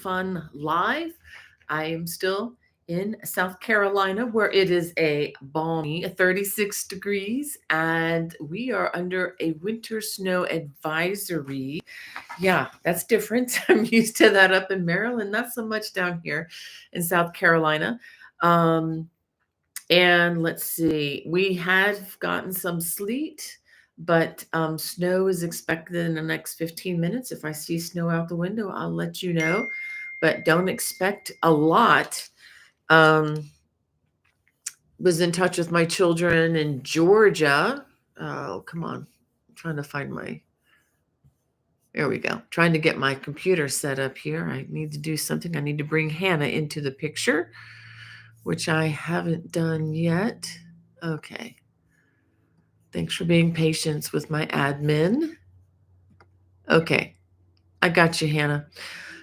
Fun Live. I am still in South Carolina where it is a balmy 36 degrees and we are under a winter snow advisory. Yeah, that's different. I'm used to that up in Maryland, not so much down here in South Carolina. Um, and let's see, we have gotten some sleet, but snow is expected in the next 15 minutes. If I see snow out the window, I'll let you know, but don't expect a lot. Um, was in touch with my children in Georgia. Oh, come on. I'm trying to find my, there we go. Trying to get my computer set up here. I need to do something. I need to bring Hannah into the picture, which I haven't done yet. Okay. Thanks for being patient with my admin. Okay, I got you, Hannah.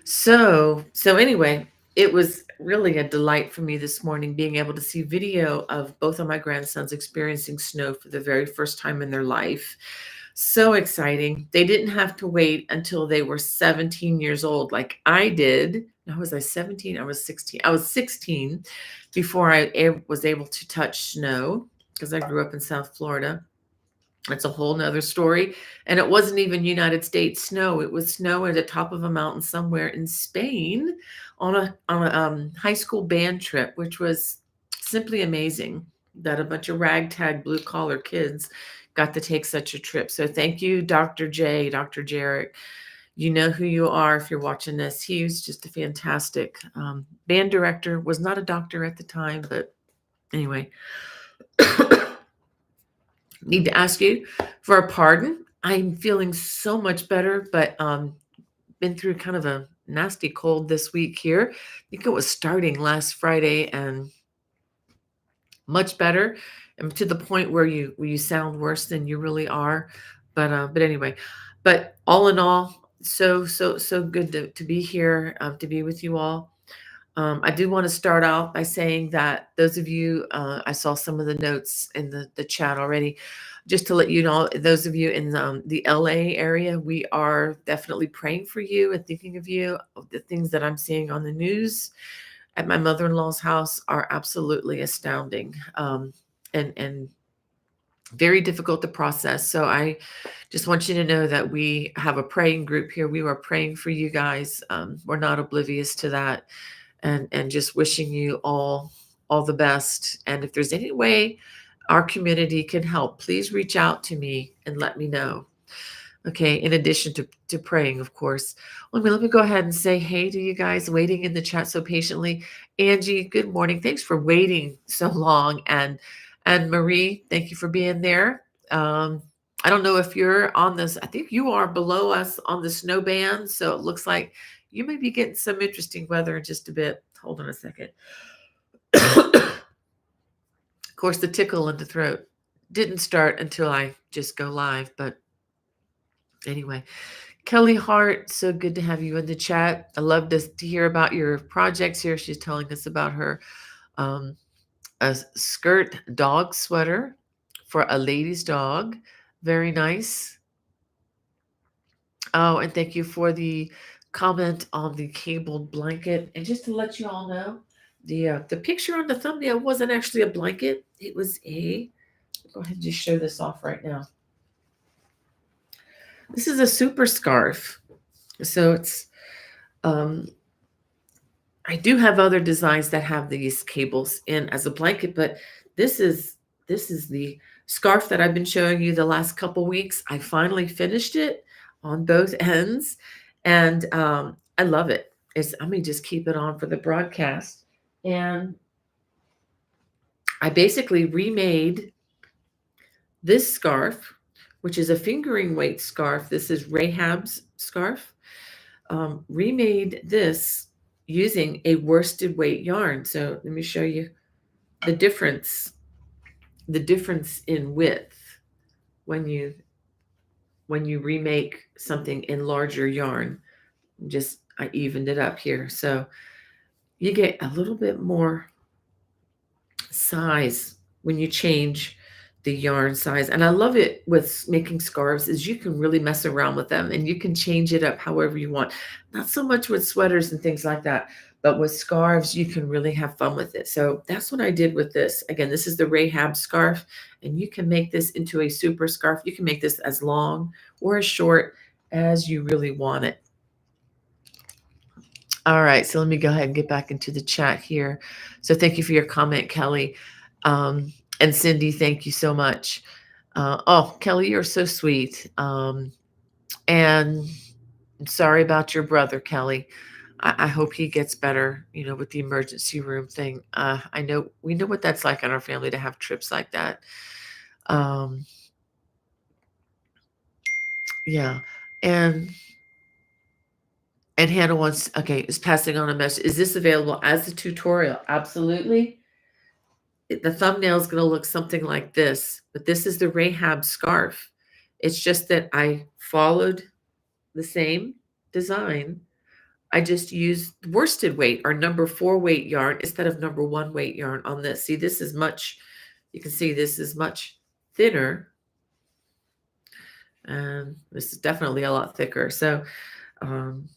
So anyway, it was really a delight for me this morning being able to see video of both of my grandsons experiencing snow for the very first time in their life. So exciting. They didn't have to wait until they were 17 years old like I did. Now, was I 17? I was 16. I was 16 before I was able to touch snow because I grew up in South Florida. That's a whole nother story. And it wasn't even United States snow. It was snow at the top of a mountain somewhere in Spain on a high school band trip, which was simply amazing that a bunch of ragtag blue collar kids got to take such a trip. So thank you, Dr. J, Dr. Jarrett. You know who you are if you're watching this. He was just a fantastic band director, was not a doctor at the time, but anyway. Need to ask you for a pardon. I'm feeling so much better, but been through kind of a nasty cold this week here. I think it was starting last Friday and much better, and to the point where you sound worse than you really are. But anyway, but all in all, so good to be here, to be with you all. I do want to start off by saying that those of you, I saw some of the notes in the chat already. Just to let you know, those of you in the LA area, we are definitely praying for you and thinking of you. The things that I'm seeing on the news at my mother-in-law's house are absolutely astounding, and very difficult to process. So I just want you to know that we have a praying group here. We are praying for you guys. We're not oblivious to that, and just wishing you all the best. And if there's any way our community can help, please reach out to me and let me know. Okay, in addition to praying, of course. Let me go ahead and say hey to you guys waiting in the chat so patiently. Angie, good morning. Thanks for waiting so long. And Marie, thank you for being there. I don't know if you're on this. I think you are below us on the snow band. So it looks like you may be getting some interesting weather in just a bit. Hold on a second. Of course, the tickle in the throat didn't start until I just go live, but anyway, Kelly Hart, so good to have you in the chat. I love to hear about your projects here. She's telling us about her um, a skirt dog sweater for a lady's dog. Very nice. Oh, and thank you for the comment on the cabled blanket. And just to let you all know, the picture on the thumbnail wasn't actually a blanket. It was a. Go ahead and just show this off right now. This is a super scarf. So it's I do have other designs that have these cables in as a blanket, but this is the scarf that I've been showing you the last couple weeks. I finally finished it on both ends, and I love it. I may just keep it on for the broadcast. And I basically remade this scarf, which is a fingering weight scarf. This is Rahab's scarf. Remade this using a worsted weight yarn. So let me show you the difference in width when you remake something in larger yarn. Just I evened it up here, so you get a little bit more size when you change the yarn size. And I love it with making scarves is you can really mess around with them and you can change it up however you want. Not so much with sweaters and things like that, but with scarves, you can really have fun with it. So that's what I did with this. Again, this is the Rahab scarf, and you can make this into a super scarf. You can make this as long or as short as you really want it. All right, so let me go ahead and get back into the chat here. So thank you for your comment, Kelly. And Cindy, thank you so much. Oh, Kelly, you're so sweet. And sorry about your brother, Kelly. I hope he gets better, with the emergency room thing. I know we know what that's like in our family to have trips like that. Um, yeah. And Hannah wants, okay, is passing on a message. Is this available as a tutorial? Absolutely. The thumbnail is going to look something like this, but this is the Rahab scarf. It's just that I followed the same design. I just used worsted weight or number 4 weight yarn instead of number 1 weight yarn on this. See, this is much, you can see this is much thinner. And this is definitely a lot thicker. So,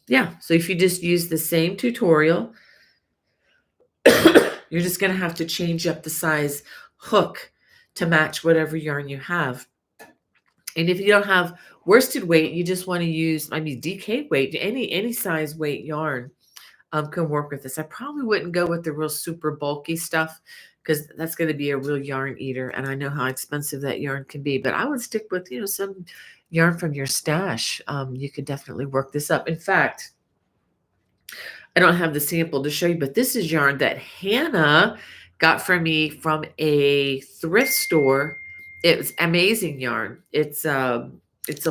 yeah. So if you just use the same tutorial, you're just going to have to change up the size hook to match whatever yarn you have. And if you don't have worsted weight, you just want to use, DK weight, any size weight yarn can work with this. I probably wouldn't go with the real super bulky stuff because that's going to be a real yarn eater. And I know how expensive that yarn can be, but I would stick with, some yarn from your stash. You could definitely work this up. In fact, I don't have the sample to show you, but this is yarn that Hannah got for me from a thrift store. It's amazing yarn. It's a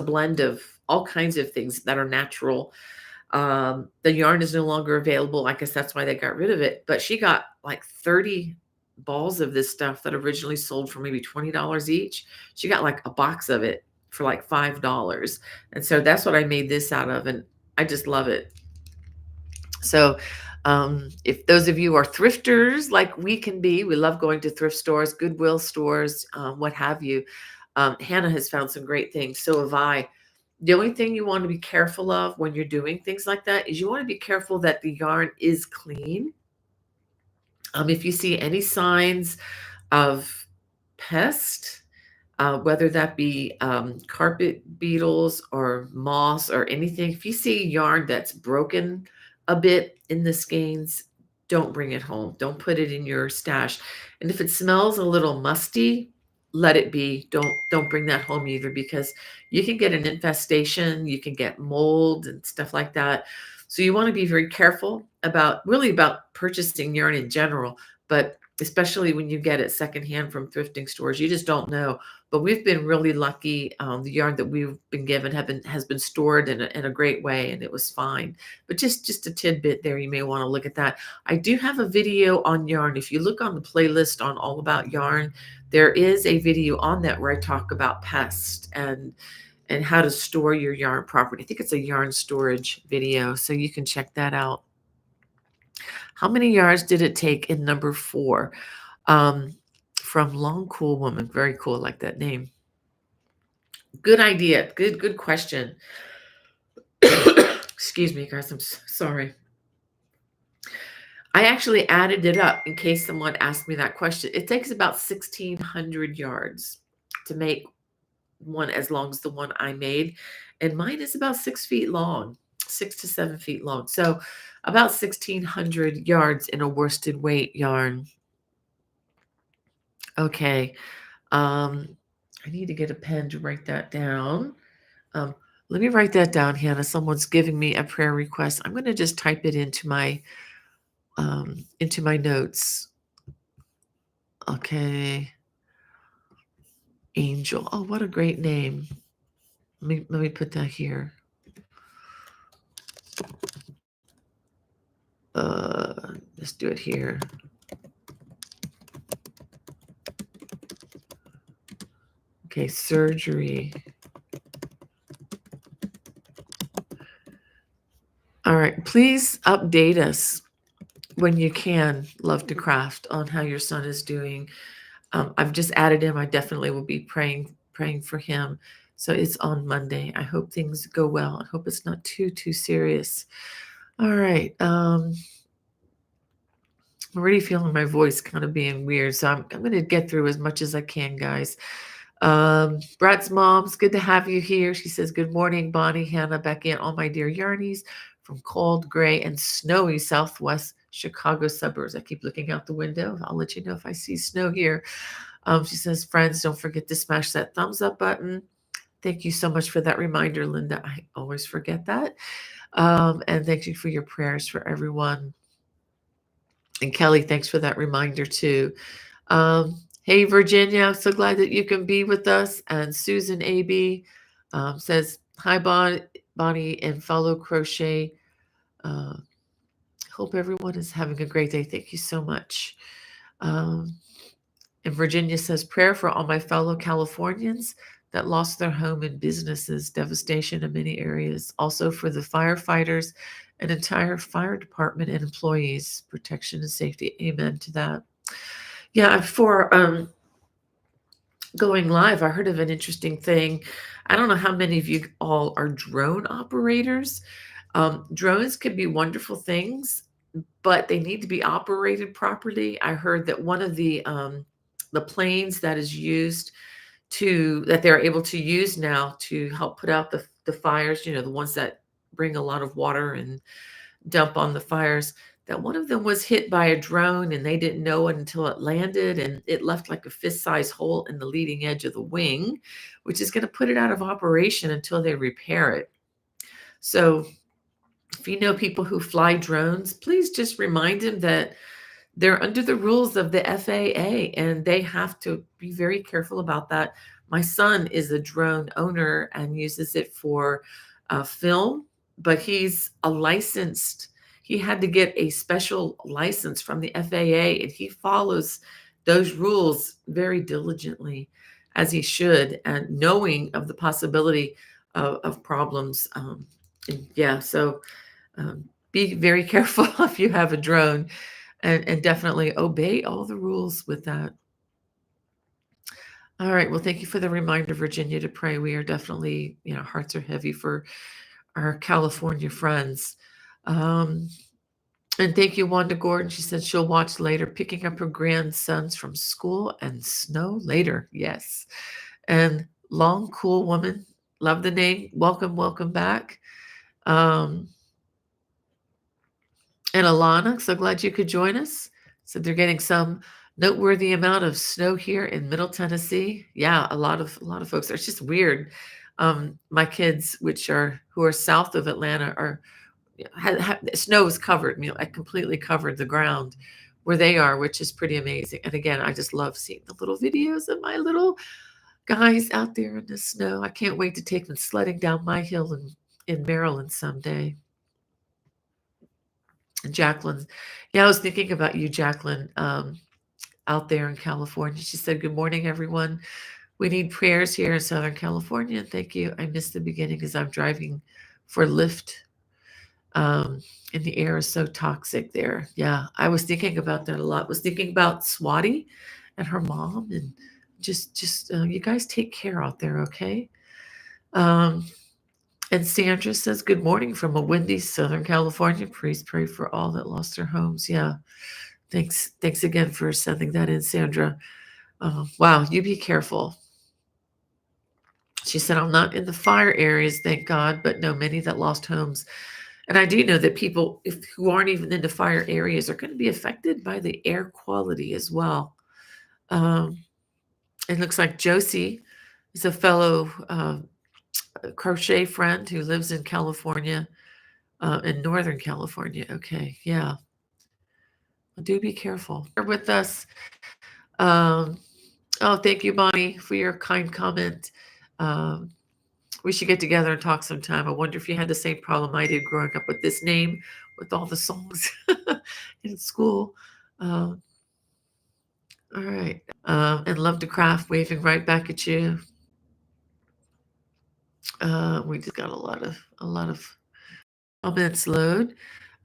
blend of all kinds of things that are natural. The yarn is no longer available. I guess that's why they got rid of it. But she got like 30 balls of this stuff that originally sold for maybe $20 each. She got like a box of it for like $5. And so that's what I made this out of. And I just love it. So if those of you are thrifters like we can be, we love going to thrift stores, Goodwill stores, what have you. Hannah has found some great things. So have I. The only thing you want to be careful of when you're doing things like that is you want to be careful that the yarn is clean. If you see any signs of pest, whether that be carpet beetles or moss or anything, if you see yarn that's broken a bit in the skeins, don't bring it home. Don't put it in your stash. And if it smells a little musty, let it be. Don't bring that home either, because you can get an infestation, you can get mold and stuff like that. So you want to be very careful about purchasing yarn in general, but especially when you get it secondhand from thrifting stores. You just don't know. But we've been really lucky. The yarn that we've been given has been stored in a great way, and it was fine. But just a tidbit there, you may want to look at that. I do have a video on yarn. If you look on the playlist on All About Yarn, there is a video on that where I talk about pests and how to store your yarn properly. I think it's a yarn storage video, so you can check that out. How many yards did it take in number 4? From Long Cool Woman. Very cool. I like that name. Good idea. Good question. Excuse me, guys. I'm sorry. I actually added it up in case someone asked me that question. It takes about 1,600 yards to make one as long as the one I made. And mine is about 6 feet long, 6 to 7 feet long. So about 1,600 yards in a worsted weight yarn. Okay. I need to get a pen to write that down. Let me write that down, Hannah. Someone's giving me a prayer request. I'm going to just type it into my notes. Okay. Angel. Oh, what a great name. Let me put that here. Let's do it here. Okay, surgery. All right, please update us when you can, Love to Craft, on how your son is doing. I've just added him. I definitely will be praying for him. So it's on Monday. I hope things go well. I hope it's not too serious. All right. I'm already feeling my voice kind of being weird, so I'm going to get through as much as I can, guys. Brad's mom's good to have you here. She says, "Good morning, Bonnie, Hannah, Becky, and all my dear Yarnies from cold, gray, and snowy Southwest Chicago suburbs." I keep looking out the window. I'll let you know if I see snow here. She says, "Friends, don't forget to smash that thumbs up button." Thank you so much for that reminder, Linda. I always forget that. And thank you for your prayers for everyone. And Kelly, thanks for that reminder too. Hey, Virginia, I'm so glad that you can be with us. And Susan AB says, "Hi, Bonnie and fellow crochet. Uh, hope everyone is having a great day. Thank you so much." Um, and Virginia says, "Prayer for all my fellow Californians that lost their home and businesses, devastation in many areas. Also for the firefighters and entire fire department and employees, protection and safety." Amen to that. Yeah, for going live, I heard of an interesting thing. I don't know how many of you all are drone operators. Drones can be wonderful things, but they need to be operated properly. I heard that one of the planes that is used that they're able to use now to help put out the fires, the ones that bring a lot of water and dump on the fires, that one of them was hit by a drone and they didn't know it until it landed, and it left like a fist-sized hole in the leading edge of the wing, which is going to put it out of operation until they repair it. So if you know people who fly drones, please just remind them that they're under the rules of the FAA and they have to be very careful about that. My son is a drone owner and uses it for film, but he had to get a special license from the FAA, and he follows those rules very diligently, as he should, and knowing of the possibility of problems. Yeah, so be very careful if you have a drone, and definitely obey all the rules with that. All right. Well, thank you for the reminder, Virginia, to pray. We are definitely, hearts are heavy for our California friends. Um, and thank you, Wanda Gordon. She said she'll watch later, picking up her grandsons from school and snow later. Yes. And Long Cool Woman, love the name. Welcome back. Um, and Alana, so glad you could join us. So they're getting some noteworthy amount of snow here in Middle Tennessee. Yeah, a lot of folks. It's just weird. My kids, who are south of Atlanta, are snow is covered. I completely covered the ground where they are, which is pretty amazing. And again, I just love seeing the little videos of my little guys out there in the snow. I can't wait to take them sledding down my hill in Maryland someday. Jacqueline. Yeah, I was thinking about you, Jacqueline, out there in California. She said, "Good morning, everyone. We need prayers here in Southern California. Thank you. I missed the beginning because I'm driving for Lyft. And the air is so toxic there." Yeah, I was thinking about that a lot. I was thinking about Swati and her mom, and just you guys take care out there, okay? Um, and Sandra says, "Good morning from a windy Southern California. Please pray for all that lost their homes." Yeah. Thanks again for sending that in, Sandra. Wow, you be careful. She said, "I'm not in the fire areas, thank God, but know many that lost homes." And I do know that people who aren't even in the fire areas are going to be affected by the air quality as well. Um, it looks like Josie is a fellow crochet friend who lives in California, in Northern California. Okay, yeah. Do be careful. You're with us. Um, oh, thank you, Bonnie, for your kind comment. Um, we should get together and talk sometime. I wonder if you had the same problem I did growing up with this name, with all the songs in school. Um, all right. And love to craft, waving right back at you. We just got a lot of comments load.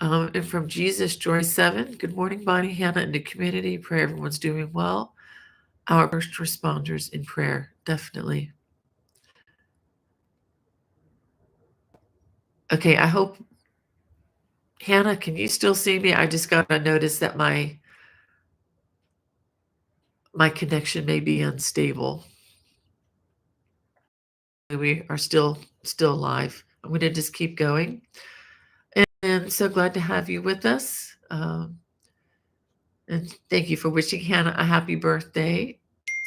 And from Jesus Joy 7. Good morning, Bonnie, Hannah, and the community. Pray everyone's doing well. our first responders in prayer, definitely. Okay, I hope Hannah, can you still see me? I just got a notice that my connection may be unstable. We are still live. I'm going to just keep going, and so glad to have you with us. And thank you for wishing Hannah a happy birthday.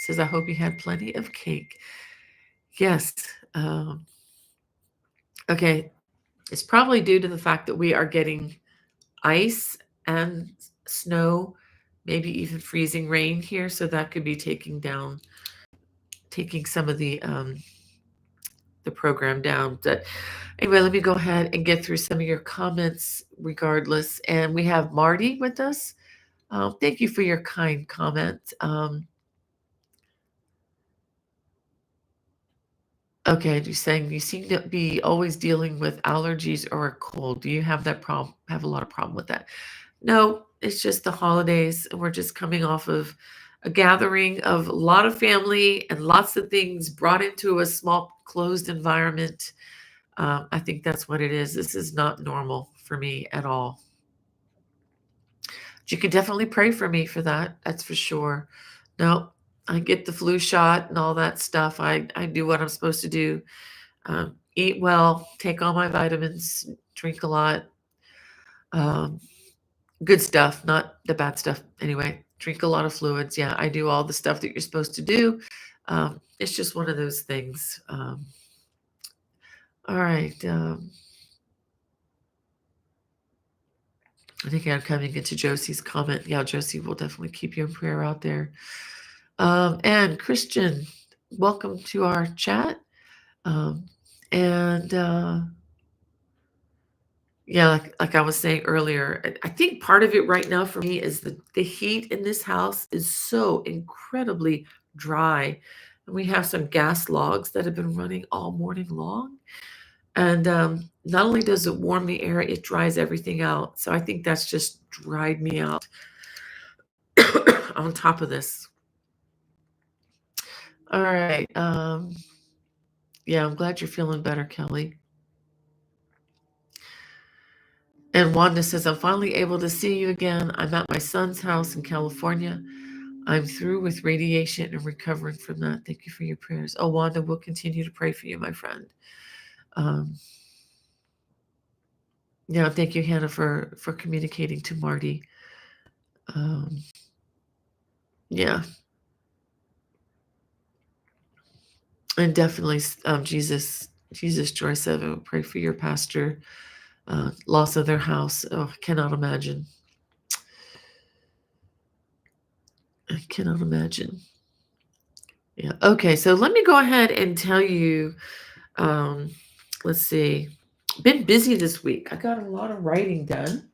Says I hope you had plenty of cake. Yes. Um, okay. It's probably due to the fact that we are getting ice and snow, maybe even freezing rain here. So that could be taking some of the program down. But anyway, let me go ahead and get through some of your comments regardless. And we have Marty with us. Thank you for your kind comment. Okay, you're saying you seem to be always dealing with allergies or a cold. Do you have that problem? Have a lot of problem with that? No, it's just the holidays. We're just coming off of a gathering of a lot of family and lots of things brought into a small closed environment. I think that's what it is. This is not normal for me at all. You can definitely pray for me for that. That's for sure. No, I get the flu shot and all that stuff. I do what I'm supposed to do. Eat well, take all my vitamins, drink a lot. Um, Good stuff, not the bad stuff. Anyway, drink a lot of fluids. Yeah, I do all the stuff that you're supposed to do. It's just one of those things. All right. I think I'm coming into Josie's comment. Yeah, Josie will definitely keep you in prayer out there. And Christian, welcome to our chat. Um, and Yeah, like I was saying earlier, I think part of it right now for me is the heat in this house is so incredibly dry. And we have some gas logs that have been running all morning long. And not only does it warm the air, it dries everything out. So I think that's just dried me out on top of this. All right. Yeah, I'm glad you're feeling better, Kelly. And Wanda says, I'm finally able to see you again. I'm at my son's house in California. I'm through with radiation and recovering from that. Thank you for your prayers. Oh, Wanda, we'll continue to pray for you, my friend. Um, yeah, thank you, Hannah, for communicating to Marty. Um, yeah, and definitely, Jesus Joy 7, pray for your pastor. Loss of their house. Oh, I cannot imagine. I cannot imagine. Yeah. Okay, so let me go ahead and tell you. Um, let's see. Been busy this week. I got a lot of writing done.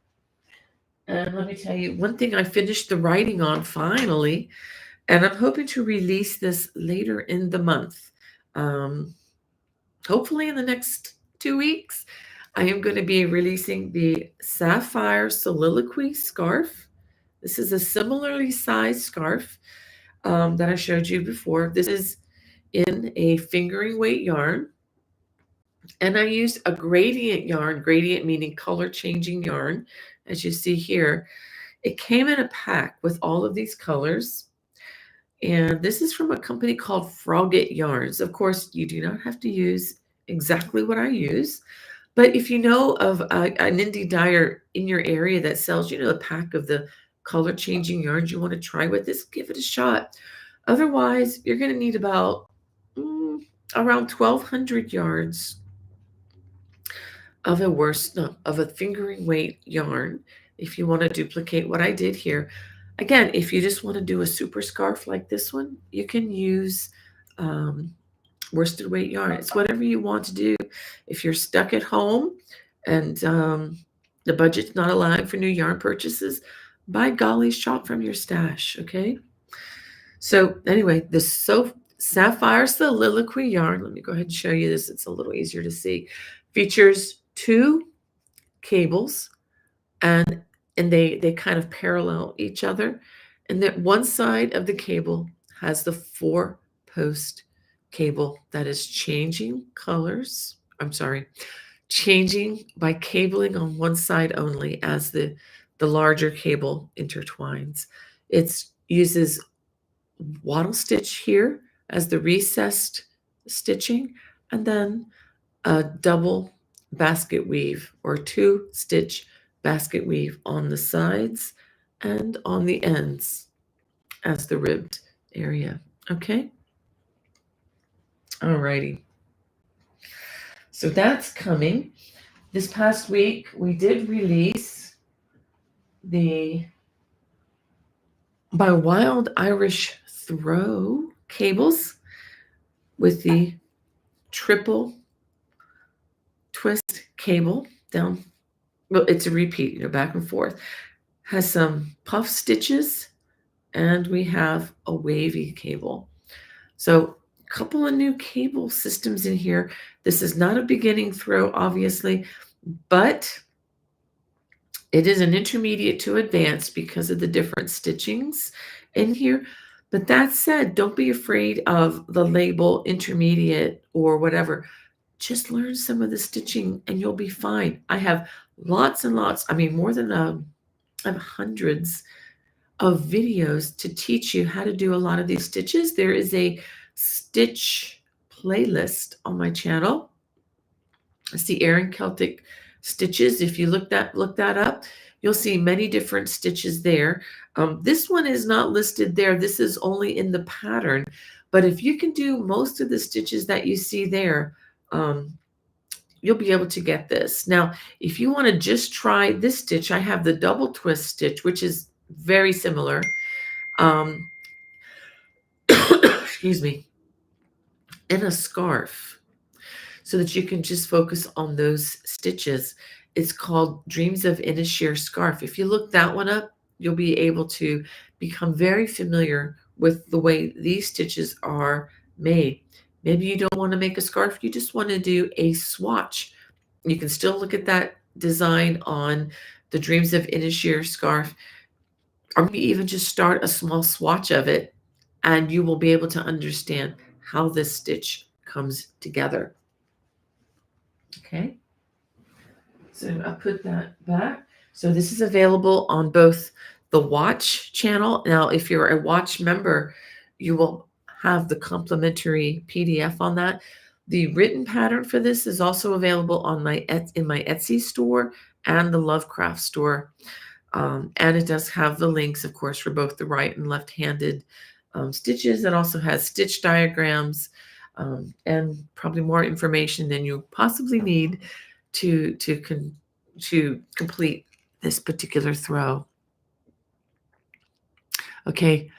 And let me tell you, one thing I finished the writing on finally, and I'm hoping to release this later in the month. Um, Hopefully, in the next 2 weeks, I am going to be releasing the Sapphire Soliloquy scarf. This is a similarly sized scarf that I showed you before. This is in a fingering weight yarn. And I used a gradient yarn, gradient meaning color changing yarn, as you see here. It came in a pack with all of these colors. And this is from a company called Frogget Yarns. Of course, you do not have to use exactly what I use. But if you know of an indie dyer in your area that sells, a pack of the color changing yarns you want to try with this, give it a shot. Otherwise, you're going to need about around 1,200 yards of a fingering weight yarn if you want to duplicate what I did here. Again, if you just want to do a super scarf like this one, you can use worsted weight yarn. It's whatever you want to do. If you're stuck at home and the budget's not allowing for new yarn purchases, by golly, shop from your stash, okay? So anyway, the Sapphire Soliloquy yarn, let me go ahead and show you this. It's a little easier to see. Features two cables and they kind of parallel each other. And that one side of the cable has the 4-post cable that is changing colors. I'm sorry, changing by cabling on one side only as the larger cable intertwines. It uses wattle stitch here as the recessed stitching, and then a double basket weave or 2-stitch basket weave on the sides and on the ends as the ribbed area. Okay. Alrighty. So that's coming. This past week, we did release the by Wild Irish Throw cables with the triple twist cable down. Well, it's a repeat, back and forth. Has some puff stitches, and we have a wavy cable. So a couple of new cable systems in here. This is not a beginning throw, obviously, but it is an intermediate to advanced because of the different stitchings in here. But that said, don't be afraid of the label intermediate or whatever. Just learn some of the stitching and you'll be fine. I have lots and lots, I mean, more than I have hundreds of videos to teach you how to do a lot of these stitches. There is a stitch playlist on my channel. It's the Erin Celtic stitches. If you look that up, you'll see many different stitches there. This one is not listed there. This is only in the pattern. But if you can do most of the stitches that you see there, you'll be able to get this. Now, if you want to just try this stitch, I have the double twist stitch, which is very similar. Excuse me. In a scarf, so that you can just focus on those stitches. It's called Dreams of Inisheer Scarf. If you look that one up, you'll be able to become very familiar with the way these stitches are made. Maybe you don't want to make a scarf, you just want to do a swatch. You can still look at that design on the Dreams of Inisheer Scarf, or maybe even just start a small swatch of it, and you will be able to understand how this stitch comes together. Okay, so I put that back. So this is available on both the Watch channel. Now, if you're a Watch member, you will have the complimentary PDF on that. The written pattern for this is also available on in my Etsy store and the Lovecraft store. And it does have the links, of course, for both the right and left-handed stitches. It also has stitch diagrams and probably more information than you possibly need to complete this particular throw. Okay.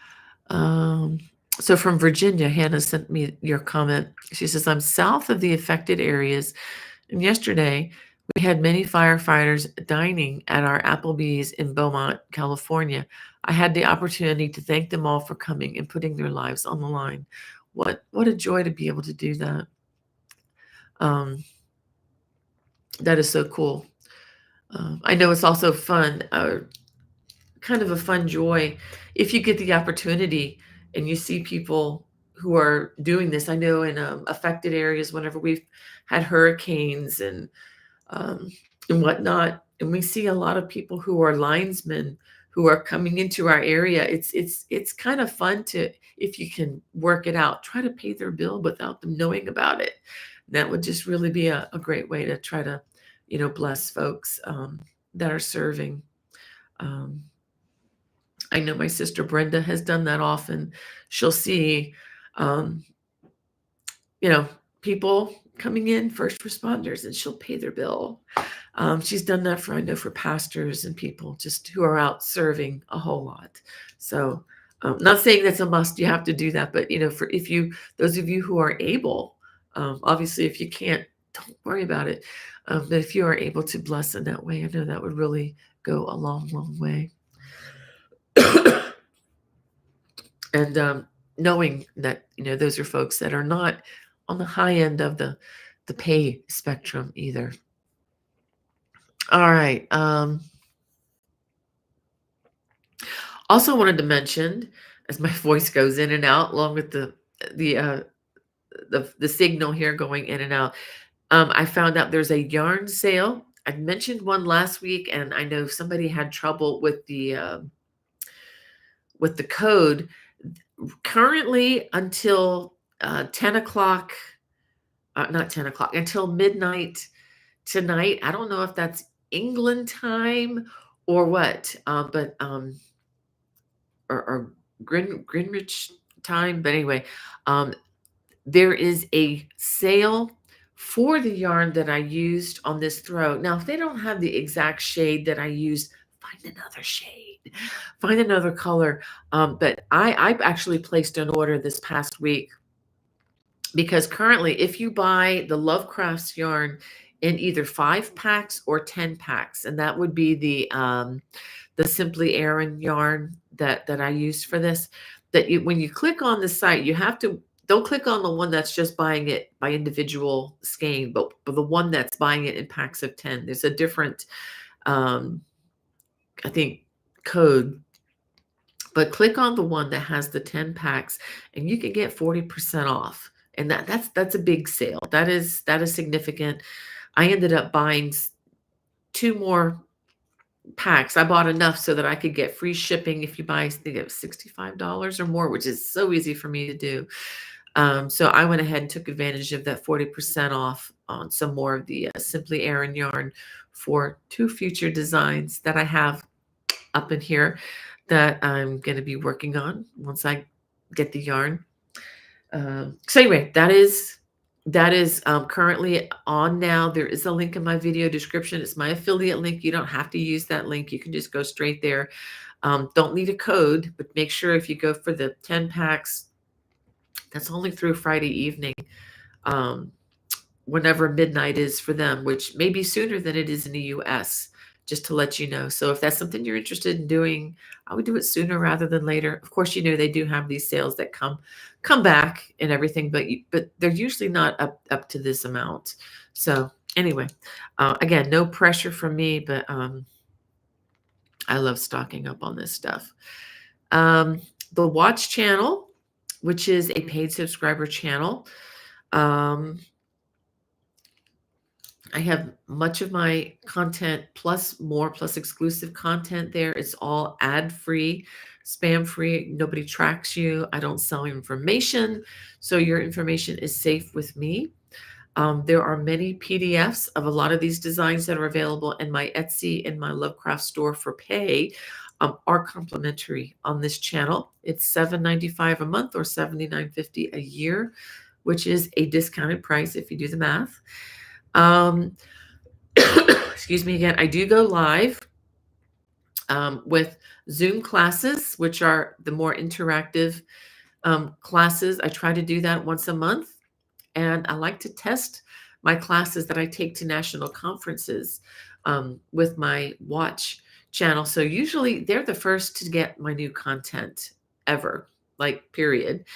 So from Virginia, Hannah sent me your comment. She says, I'm south of the affected areas, and yesterday we had many firefighters dining at our Applebee's in Beaumont, California. I had the opportunity to thank them all for coming and putting their lives on the line. What a joy to be able to do that. That is so cool. I know it's also fun, kind of a fun joy if you get the opportunity and you see people who are doing this. I know in affected areas, whenever we've had hurricanes and whatnot, and we see a lot of people who are linesmen who are coming into our area. It's kind of fun to, if you can work it out, try to pay their bill without them knowing about it. That would just really be a great way to try to, bless folks that are serving. I know my sister Brenda has done that often. She'll see, people coming in, first responders, and she'll pay their bill. She's done that for pastors and people just who are out serving a whole lot. So, not saying that's a must, you have to do that, but those of you who are able, obviously if you can't, don't worry about it. But if you are able to bless in that way, I know that would really go a long, long way. And knowing that, those are folks that are not on the high end of the pay spectrum either. All right. Also wanted to mention, as my voice goes in and out, along with the uh, the signal here going in and out. I found out there's a yarn sale. I mentioned one last week, and I know somebody had trouble with the code. Currently, until 10 o'clock, not 10 o'clock, until midnight tonight. I don't know if that's England time or what, or Greenwich time. But anyway, um, there is a sale for the yarn that I used on this throw. Now, if they don't have the exact shade that I used, find another shade, find another color. But I've actually placed an order this past week because currently, if you buy the Lovecrafts yarn in either 5 packs or 10 packs, and that would be the Simply Aran yarn that I used for this, that when you click on the site, you have to don't click on the one that's just buying it by individual skein, but the one that's buying it in packs of 10. There's a different, um, I think, code, but click on the one that has the 10 packs and you can get 40% off. And that's a big sale. That is significant. I ended up buying 2 more packs. I bought enough so that I could get free shipping if you buy, I think it was $65 or more, which is so easy for me to do. So I went ahead and took advantage of that 40% off on some more of the Simply Aran yarn for 2 future designs that I have up in here that I'm going to be working on once I get the yarn. So anyway, that is currently on now. There is a link in my video description. It's my affiliate link. You don't have to use that link. You can just go straight there. Don't need a code, but make sure if you go for the 10 packs, that's only through Friday evening, um, whenever midnight is for them, which may be sooner than it is in the US, just to let you know. So if that's something you're interested in doing, I would do it sooner rather than later. Of course, they do have these sales that come back and everything, but they're usually not up to this amount. So anyway, again, no pressure from me, but I love stocking up on this stuff. The Watch channel, which is a paid subscriber channel. I have much of my content plus more, plus exclusive content there. It's all ad-free, spam-free. Nobody tracks you. I don't sell information, so your information is safe with me. There are many PDFs of a lot of these designs that are available in my Etsy and my Lovecraft store for pay, are complimentary on this channel. It's $7.95 a month or $79.50 a year, which is a discounted price if you do the math. Excuse me again. I do go live with Zoom classes, which are the more interactive classes. I try to do that once a month. And I like to test my classes that I take to national conferences with my Watch channel. So usually they're the first to get my new content ever, like period.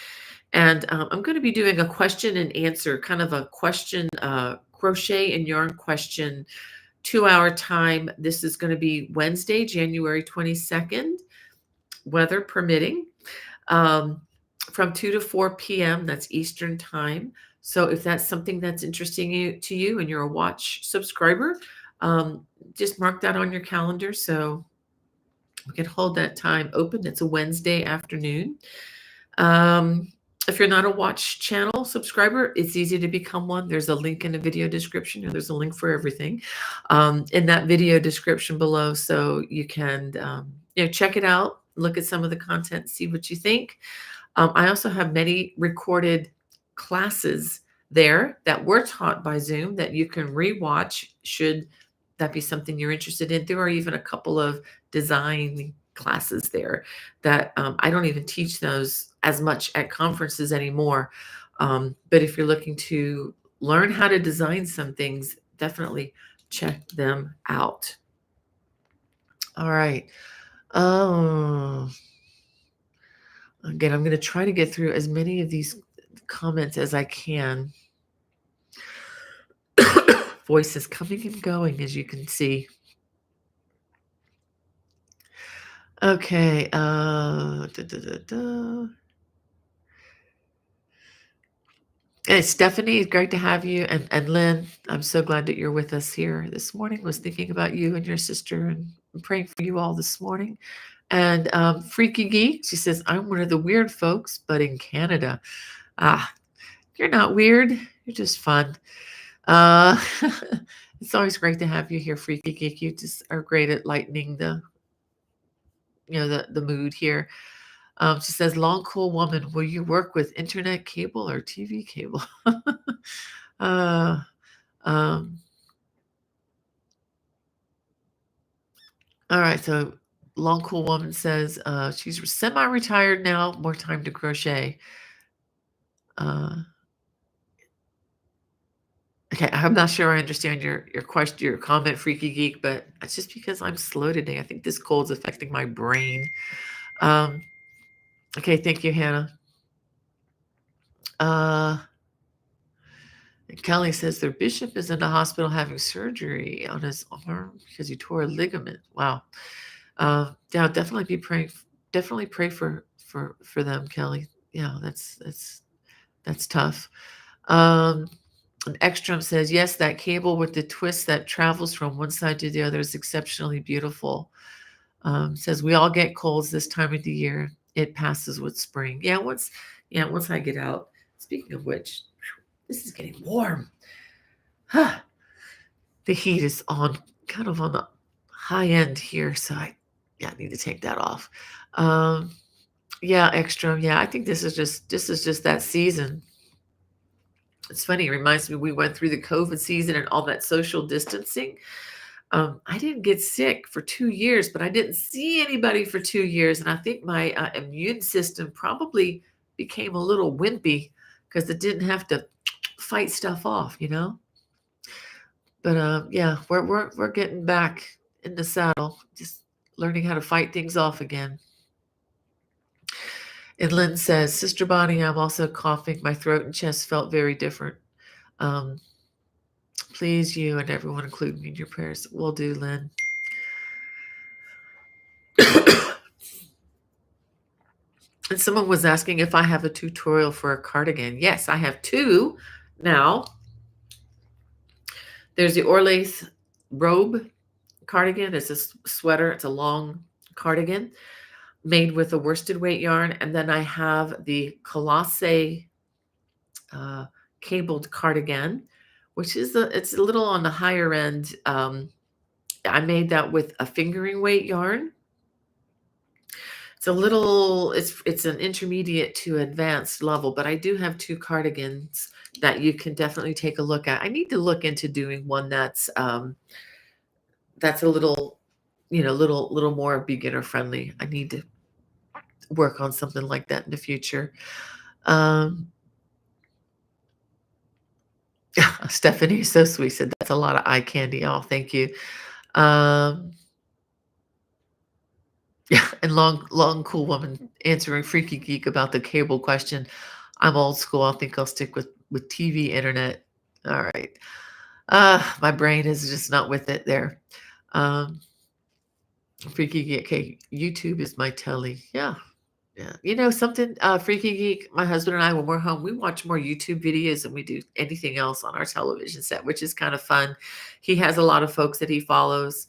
And I'm going to be doing a question and answer, kind of a question, crochet and yarn question, 2-hour time. This is going to be Wednesday, January 22nd, weather permitting, from 2 to 4 p.m. That's Eastern time. So if that's something that's interesting to you and you're a Watch subscriber, just mark that on your calendar so we can hold that time open. It's a Wednesday afternoon. If you're not a Watch channel subscriber, it's easy to become one. There's a link in the video description, or there's a link for everything in that video description below. So you can check it out, look at some of the content, see what you think. I also have many recorded classes there that were taught by Zoom that you can rewatch should that be something you're interested in. There are even a couple of design classes there that I don't even teach those as much at conferences anymore. But if you're looking to learn how to design some things, definitely check them out. All right. Again, I'm going to try to get through as many of these comments as I can. Voices coming and going, as you can see. Okay. Da, da, da, da. Hey, Stephanie, it's great to have you. And Lynn, I'm so glad that you're with us here this morning. Was thinking about you and your sister and praying for you all this morning. And Freaky Geek, she says, I'm one of the weird folks, but in Canada. Ah, you're not weird. You're just fun. Uh, it's always great to have you here, Freaky Geek. You just are great at lightening the mood here. She says, "Long cool woman, will you work with internet cable or TV cable?" uh, um, all right. So, long cool woman says she's semi-retired now. More time to crochet. Uh, okay, I'm not sure I understand your question, your comment, Freaky Geek, but it's just because I'm slow today. I think this cold's affecting my brain. Um, okay, thank you, Hannah. Uh, Kelly says their bishop is in the hospital having surgery on his arm because he tore a ligament. Wow. Yeah, definitely be praying. Definitely pray for them, Kelly. Yeah, that's tough. Um, and Ekstrom says yes, that cable with the twist that travels from one side to the other is exceptionally beautiful. Says we all get colds this time of the year. It passes with spring. Yeah, once I get out. Speaking of which, this is getting warm. The heat is on kind of on the high end here, so I need to take that off. Um, yeah, extra. Yeah, I think this is just that season. It's funny. It reminds me we went through the COVID season and all that social distancing. I didn't get sick for 2 years, but I didn't see anybody for 2 years, and I think my immune system probably became a little wimpy because it didn't have to fight stuff off. But yeah, we're getting back in the saddle, just learning how to fight things off again. And Lynn says, Sister Bonnie, I'm also coughing. My throat and chest felt very different. Um, please, you and everyone, include me in your prayers. Will do, Lynn. And someone was asking if I have a tutorial for a cardigan. Yes, I have two now. There's the Orlaith robe cardigan. It's a sweater. It's a long cardigan made with a worsted weight yarn. And then I have the Colossae cabled cardigan, which it's a little on the higher end. I made that with a fingering weight yarn. It's an intermediate to advanced level, but I do have two cardigans that you can definitely take a look at. I need to look into doing one that's a little more beginner friendly. I need to work on something like that in the future. Um, Stephanie is so sweet. Said that's a lot of eye candy. Oh, thank you. Um, yeah, and long cool woman answering Freaky Geek about the cable question. I'm old school. I think I'll stick with TV internet. All right. My brain is just not with it there. Um, Freaky Geek. Okay, YouTube is my telly. Yeah, yeah. Something, Freaky Geek, my husband and I, when we're home, we watch more YouTube videos than we do anything else on our television set, which is kind of fun. He has a lot of folks that he follows.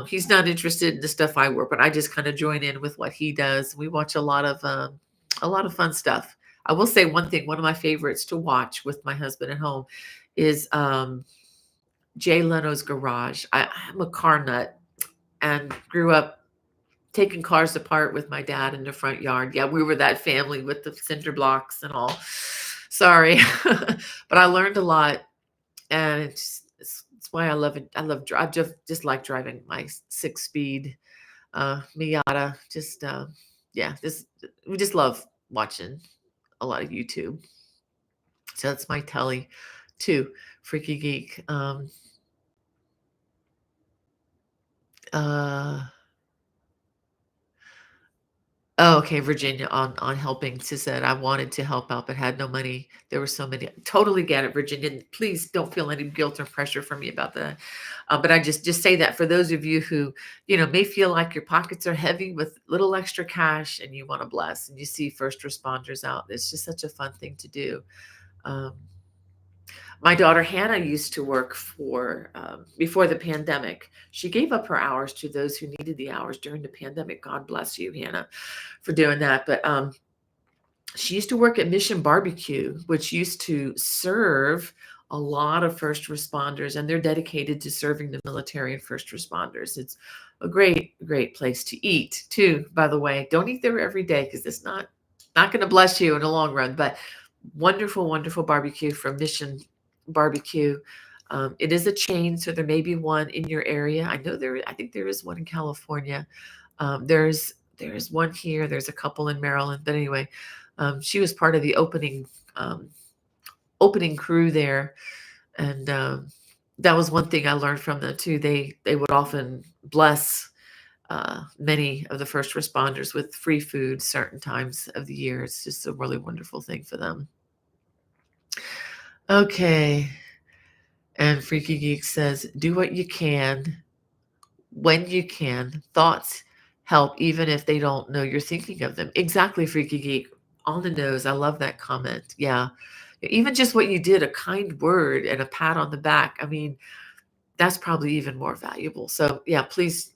He's not interested in the stuff I work, but I just kind of join in with what he does. We watch a lot of fun stuff. I will say one thing, one of my favorites to watch with my husband at home is Jay Leno's Garage. I'm a car nut and grew up taking cars apart with my dad in the front yard. Yeah, we were that family with the cinder blocks and all. Sorry, but I learned a lot, and it's why I love it. I just like driving my 6-speed Miata. Just yeah, we just love watching a lot of YouTube. So that's my telly too. Freaky Geek. Uh, Oh, okay, Virginia, on helping. She said, "I wanted to help out, but had no money. There were so many." Totally get it, Virginia. And please don't feel any guilt or pressure from me about that. But I just say that for those of you who, may feel like your pockets are heavy with little extra cash and you want to bless and you see first responders out. It's just such a fun thing to do. Um, my daughter Hannah used to work for, before the pandemic. She gave up her hours to those who needed the hours during the pandemic. God bless you, Hannah, for doing that. But she used to work at Mission Barbecue, which used to serve a lot of first responders, and they're dedicated to serving the military and first responders. It's a great, great place to eat too. By the way, don't eat there every day because it's not going to bless you in the long run. But wonderful, wonderful barbecue from Mission Barbecue. It is a chain, so there may be one in your area. I know there. I think there is one in California. There's one here. There's a couple in Maryland. But anyway, she was part of the opening crew there, and that was one thing I learned from them too. They would often bless many of the first responders with free food certain times of the year. It's just a really wonderful thing for them. Okay. And Freaky Geek says, do what you can when you can. Thoughts help even if they don't know you're thinking of them. Exactly, Freaky Geek. On the nose. I love that comment. Yeah. Even just what you did, a kind word and a pat on the back. I mean, that's probably even more valuable. So, yeah, please,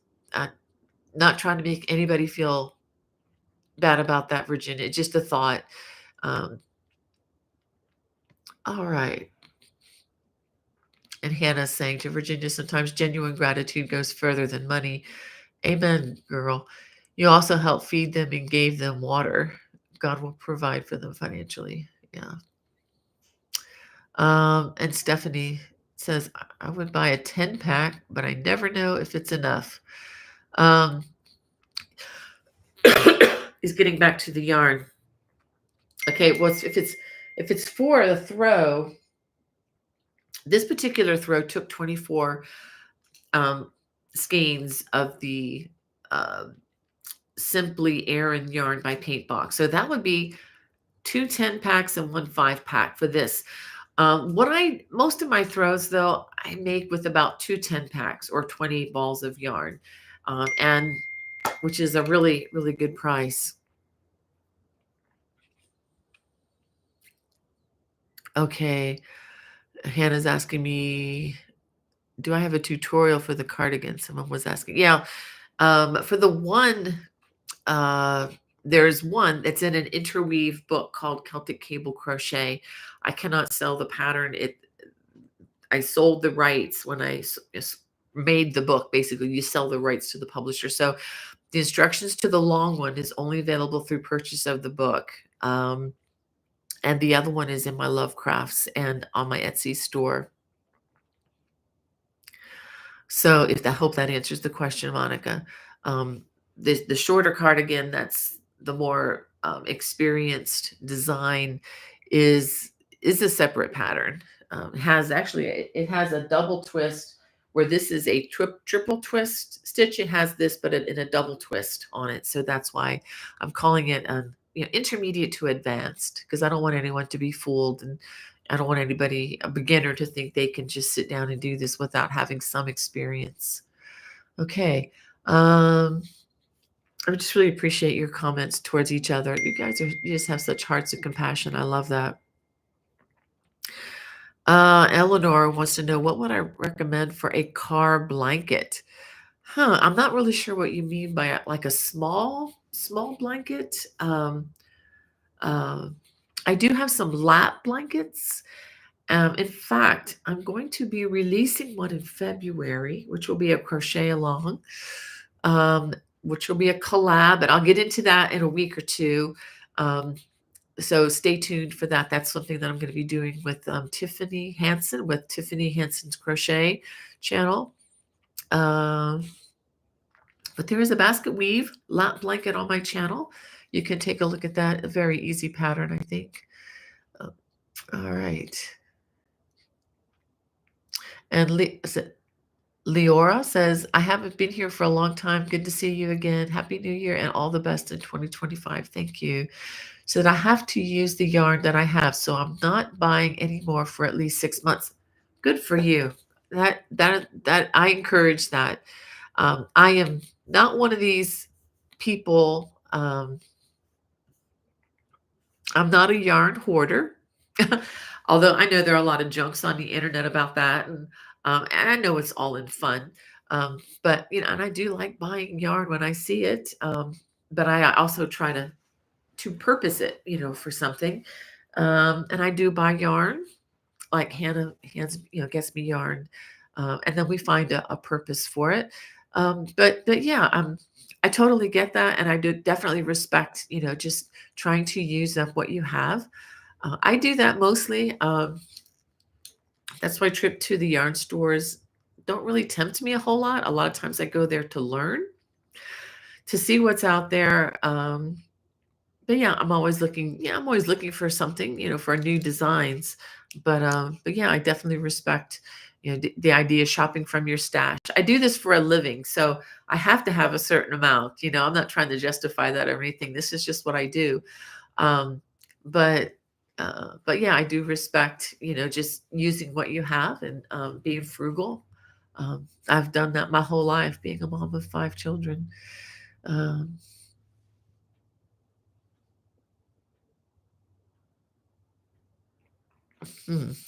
not trying to make anybody feel bad about that, Virginia. Just a thought. Um, all right. And Hannah's saying to Virginia, sometimes genuine gratitude goes further than money. Amen, girl. You also helped feed them and gave them water. God will provide for them financially. Yeah. And Stephanie says, I would buy a 10 pack, but I never know if it's enough. He's getting back to the yarn. Okay, if it's for the throw, this particular throw took 24 skeins of the Simply Aran yarn by Paintbox. So that would be 2 10 packs and 1 5 pack for this. Most of my throws though, I make with about 2 10 packs or 20 balls of yarn, and which is a really, really good price. Okay. Hannah's asking me, do I have a tutorial for the cardigan? Someone was asking. Yeah. For the one, there's one that's in an interweave book called Celtic Cable Crochet. I cannot sell the pattern. I sold the rights when I made the book. Basically, you sell the rights to the publisher. So the instructions to the long one is only available through purchase of the book. And the other one is in my Love Crafts and on my Etsy store. So I hope that answers the question, Monica. The shorter cardigan, that's the more experienced design, is a separate pattern. It has a double twist where this is a triple twist stitch. It has this, but in a double twist on it. So that's why I'm calling it an intermediate to advanced, because I don't want anyone to be fooled, and I don't want anybody, a beginner, to think they can just sit down and do this without having some experience. Okay. I just really appreciate your comments towards each other. You just have such hearts of compassion. I love that. Eleanor wants to know, what would I recommend for a car blanket? I'm not really sure what you mean by like a small blanket. I do have some lap blankets. In fact, I'm going to be releasing one in February, which will be a crochet along, which will be a collab, and I'll get into that in a week or two. So stay tuned for that. That's something that I'm going to be doing with Tiffany Hansen, with Tiffany Hansen's Crochet channel. But there is a basket weave lap blanket on my channel. You can take a look at that. A very easy pattern, I think. All right. And Leora says, I haven't been here for a long time. Good to see you again. Happy New Year and all the best in 2025. Thank you. So that I have to use the yarn that I have. So I'm not buying any more for at least 6 months. Good for you. That I encourage that. I am not one of these people. I'm not a yarn hoarder, although I know there are a lot of jokes on the internet about that, and I know it's all in fun. But and I do like buying yarn when I see it. But I also try to purpose it, for something. And I do buy yarn, like Hannah hands, gets me yarn, and then we find a purpose for it. But yeah, I totally get that, and I do definitely respect, just trying to use up what you have. I do that mostly. That's why trip to the yarn stores don't really tempt me a whole lot. A lot of times I go there to learn, to see what's out there. But yeah, I'm always looking. Yeah, I'm always looking for something, for new designs. But yeah, I definitely respect, the idea of shopping from your stash. I do this for a living, so I have to have a certain amount. I'm not trying to justify that or anything. This is just what I do. Um, but but yeah, I do respect, just using what you have and being frugal. I've done that my whole life, being a mom of 5 children. Um,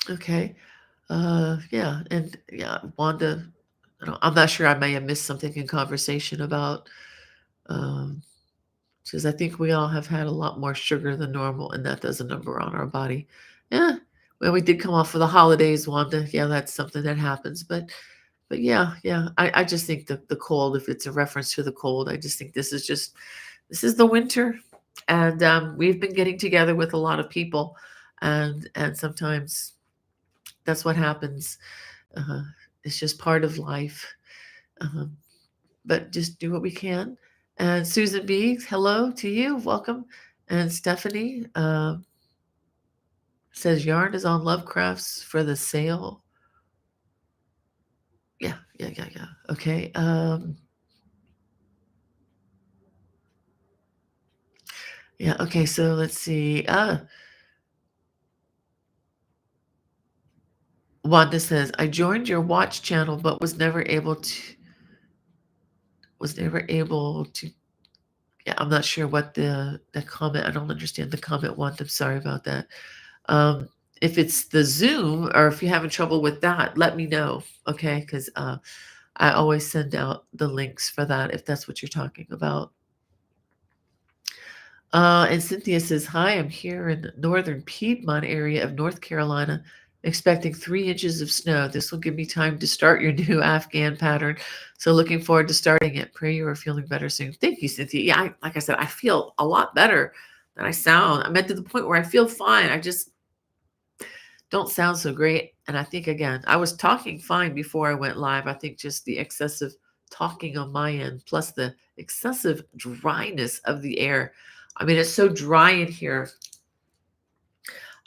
okay. Yeah, and yeah, Wanda, I'm not sure, I may have missed something in conversation about, um, says, I think we all have had a lot more sugar than normal, and that does a number on our body. Yeah, well, we did come off of the holidays, Wanda. Yeah, that's something that happens. But yeah, yeah, I just think that the cold, if it's a reference to the cold, I just think this is the winter, and we've been getting together with a lot of people, and sometimes that's what happens. Uh, it's just part of life. Um, but just do what we can. And Susan B, hello to you. Welcome. And Stephanie says yarn is on Lovecrafts for the sale. Yeah, yeah, yeah, yeah. Okay. Yeah, okay, so let's see. Wanda says, I joined your watch channel but was never able to. Yeah, I'm not sure what the comment. I don't understand the comment, Wanda. I'm sorry about that. Um, if it's the Zoom or if you're having trouble with that, let me know, okay? Because I always send out the links for that if that's what you're talking about. And Cynthia says, Hi, I'm here in the northern Piedmont area of North Carolina, expecting 3 inches of snow. This will give me time to start your new Afghan pattern. So looking forward to starting it. Pray you are feeling better soon. Thank you, Cynthia. Yeah, like I said, I feel a lot better than I sound. I'm at the point where I feel fine. I just don't sound so great. And I think, again, I was talking fine before I went live. I think just the excessive talking on my end, plus the excessive dryness of the air. I mean, it's so dry in here.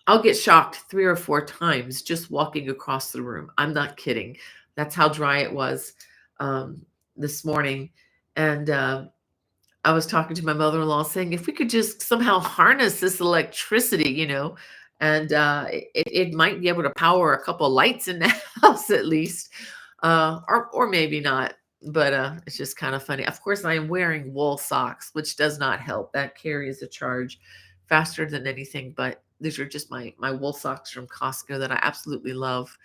I'll get shocked 3 or 4 times just walking across the room. I'm not kidding. That's how dry it was um, this morning. And I was talking to my mother-in-law saying if we could just somehow harness this electricity, and it might be able to power a couple of lights in the house at least, or maybe not. But it's just kind of funny. Of course, I am wearing wool socks, which does not help. That carries a charge faster than anything. But these are just my wool socks from Costco that I absolutely love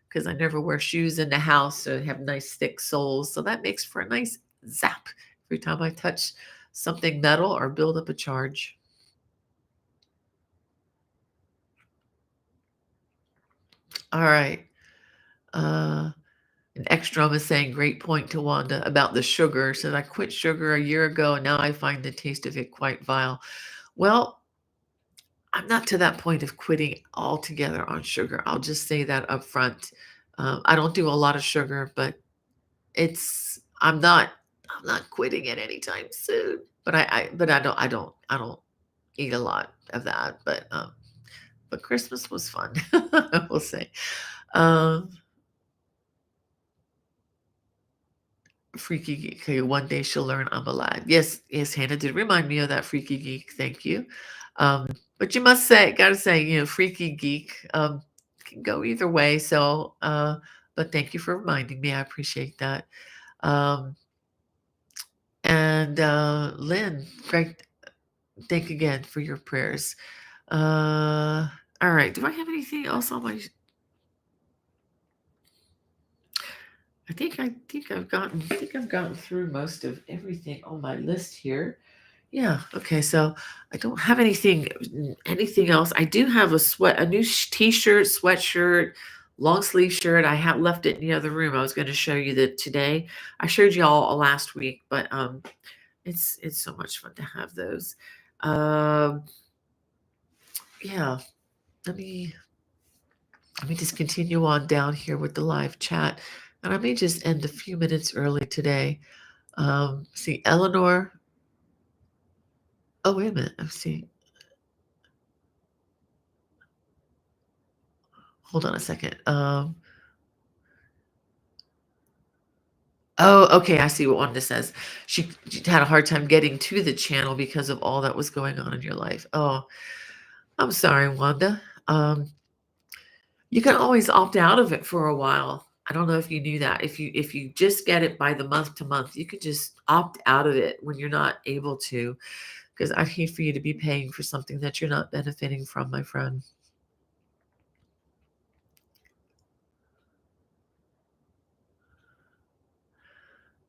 because I never wear shoes in the house, so they have nice thick soles. So that makes for a nice zap every time I touch something metal or build up a charge. All right. Uh, an extra is saying, great point to Wanda about the sugar. Said, I quit sugar a year ago and now I find the taste of it quite vile. Well, I'm not to that point of quitting altogether on sugar. I'll just say that up front. I don't do a lot of sugar, but it's I'm not quitting it anytime soon. But I don't eat a lot of that. But Christmas was fun. I will say. Um, Freaky Geek. Okay, one day she'll learn I'm alive. Yes, yes, Hannah did remind me of that Freaky Geek. Thank you. Um, but you must say, gotta say, Freaky Geek can go either way. So, but thank you for reminding me. I appreciate that. Um, and Lynn, Greg, thank again for your prayers. All right. Do I have anything else on my? I think I've gotten through most of everything on my list here. Yeah. Okay. So I don't have anything else. I do have a new t-shirt, sweatshirt, long sleeve shirt. I have left it in the other room. I was going to show you that today. I showed you all last week, but it's so much fun to have those. Um, yeah. Let me let me just continue on down here with the live chat, and I may just end a few minutes early today. See, Eleanor. Oh, wait a minute. Let's see. Hold on a second. Oh, okay. I see what Wanda says. She had a hard time getting to the channel because of all that was going on in your life. Oh, I'm sorry, Wanda. You can always opt out of it for a while. I don't know if you knew that. If you just get it by the month to month, you could just opt out of it when you're not able to. Because I hate for you to be paying for something that you're not benefiting from, my friend.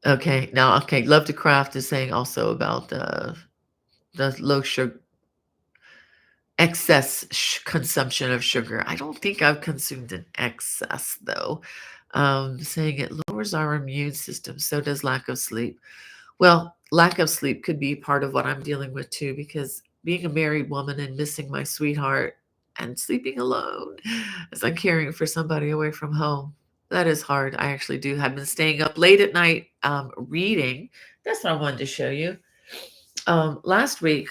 Okay, now, okay, Love to Craft is saying also about the low sugar, excess consumption of sugar. I don't think I've consumed an excess though. Saying it lowers our immune system, so does lack of sleep. Well, lack of sleep could be part of what I'm dealing with too, because being a married woman and missing my sweetheart and sleeping alone as I'm caring for somebody away from home, that is hard. I actually do have been staying up late at night reading. That's what I wanted to show you. Last week,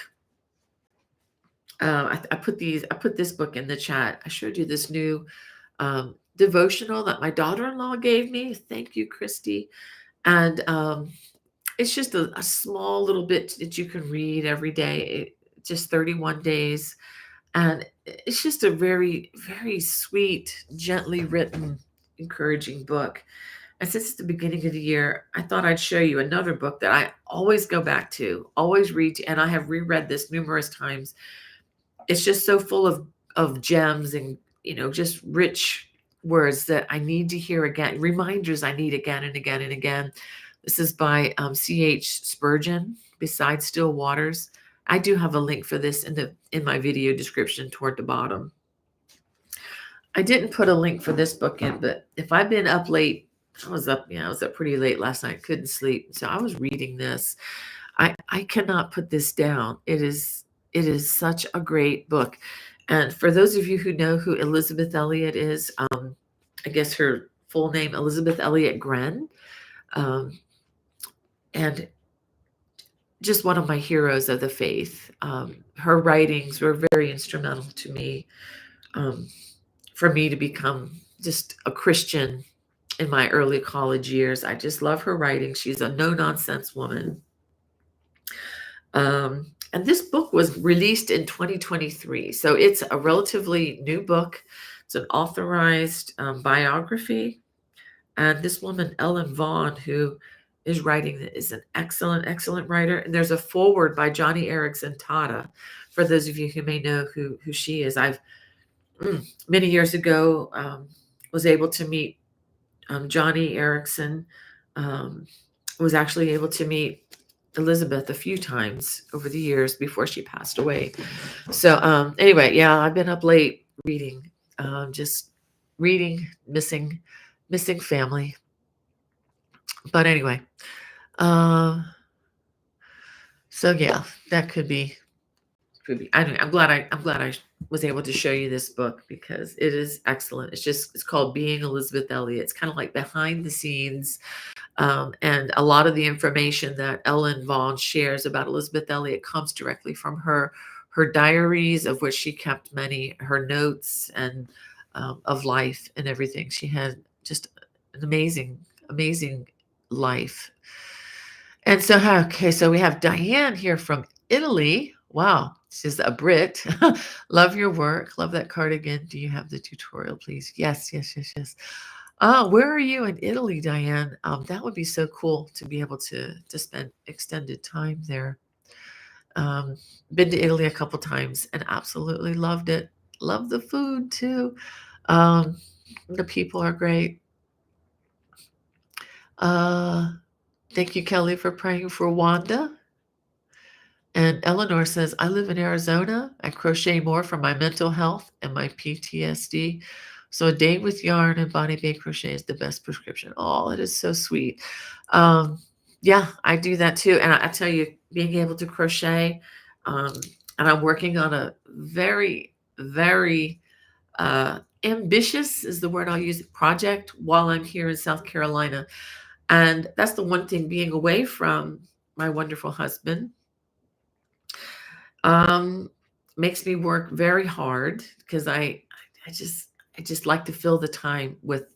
I put this book in the chat. I showed you this new devotional that my daughter-in-law gave me. Thank you, Christy. And it's just a small little bit that you can read every day. Just 31 days, and it's just a very, very sweet, gently written, encouraging book. And since it's the beginning of the year, I thought I'd show you another book that I always go back to, always read, and I have reread this numerous times. It's just so full of gems and just rich words that I need to hear again, reminders I need again and again and again. This is by C.H. Spurgeon, Beside Still Waters. I do have a link for this in my video description toward the bottom. I didn't put a link for this book in, but if I've been up late, I was up pretty late last night, couldn't sleep. So I was reading this. I cannot put this down. It is such a great book. And for those of you who know who Elizabeth Elliot is, I guess her full name, Elizabeth Elliot Gren, and just one of my heroes of the faith. Her writings were very instrumental to me, for me to become just a Christian in my early college years. I just love her writing. She's a no-nonsense woman. And this book was released in 2023. So it's a relatively new book. It's an authorized biography. And this woman, Ellen Vaughn, who is writing, is an excellent, excellent writer. And there's a foreword by Johnny Erickson Tata, for those of you who may know who she is. I've many years ago was able to meet Johnny Erickson. Was actually able to meet Elizabeth a few times over the years before she passed away. So anyway, yeah, I've been up late reading, just reading, missing family. But anyway, so yeah, that could be. Anyway, I'm glad I was able to show you this book because it is excellent. It's called Being Elizabeth Elliot. It's kind of like behind the scenes. And a lot of the information that Ellen Vaughn shares about Elizabeth Elliot comes directly from her diaries, of which she kept many, her notes and of life and everything. She had just an amazing life. And so, okay, so we have Diane here from Italy. Wow, she's a Brit. Love your work. Love that cardigan. Do you have the tutorial, please? Yes, yes, yes, yes. Where are you in Italy, Diane? That would be so cool to be able to spend extended time there. Um, been to Italy a couple times and absolutely loved it. Love the food too. Um, the people are great. Uh, Thank you, Kelly, for praying for Wanda. And Eleanor says, I live in Arizona. I crochet more for my mental health and my PTSD. So a day with yarn and Bonnie Bay crochet is the best prescription. Oh, it is so sweet. Um, yeah, I do that too. And I tell you, being able to crochet, um, and I'm working on a very, very ambitious is the word I'll use project while I'm here in South Carolina. And that's the one thing being away from my wonderful husband um, makes me work very hard because I just I just like to fill the time with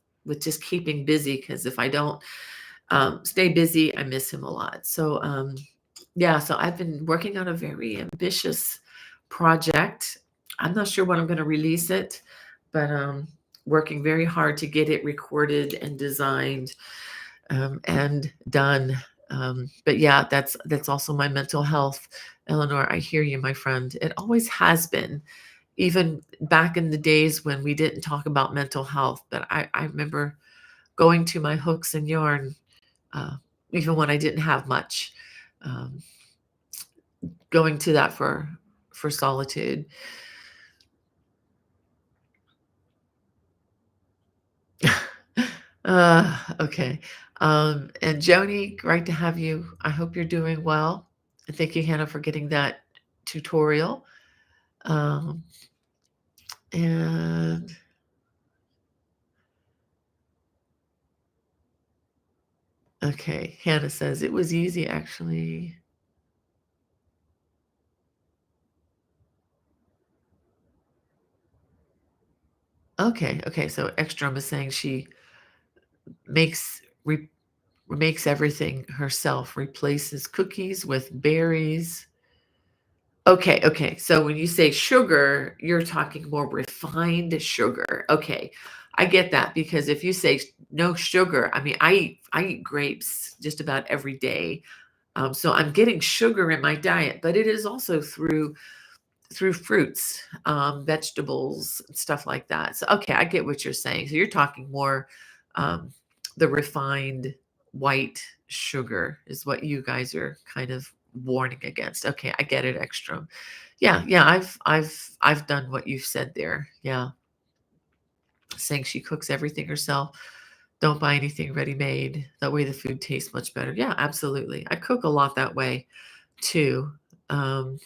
just keeping busy because if I don't stay busy, I miss him a lot. So yeah, so I've been working on a very ambitious project. I'm not sure when I'm going to release it, but working very hard to get it recorded and designed and done. But yeah, that's also my mental health. Eleanor, I hear you, my friend. It always has been, even back in the days when we didn't talk about mental health. But I remember going to my hooks and yarn, uh, even when I didn't have much, um, going to that for solitude. Okay. And Joni, great to have you. I hope you're doing well. And thank you, Hannah, for getting that tutorial. Um, and okay, Hannah says it was easy actually. Okay, okay. So Ekstrom is saying she makes makes everything herself, replaces cookies with berries. Okay, okay. So when you say sugar, you're talking more refined sugar. Okay. I get that because if you say no sugar, I mean, I eat grapes just about every day. So I'm getting sugar in my diet, but it is also through fruits, vegetables, stuff like that. So okay, I get what you're saying. So you're talking more um, the refined white sugar is what you guys are kind of warning against. Okay, I get it, Extra. Yeah, yeah, I've done what you've said there. Yeah, saying she cooks everything herself. Don't buy anything ready made. That way the food tastes much better. Yeah, absolutely. I cook a lot that way too, um,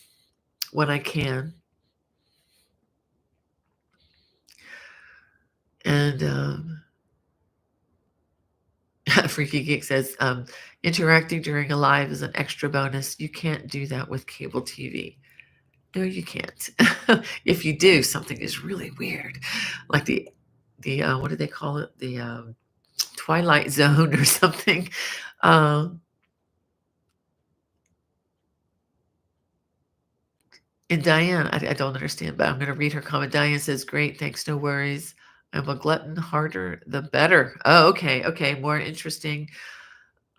when I can. And Freaky Geek says, interacting during a live is an extra bonus. You can't do that with cable TV. No, you can't. If you do, something is really weird, like the what do they call it? The Twilight Zone or something. Um, and Diane, I don't understand, but I'm going to read her comment. Diane says, "Great, thanks, no worries. I'm a glutton. Harder the better." Oh, okay, okay, more interesting.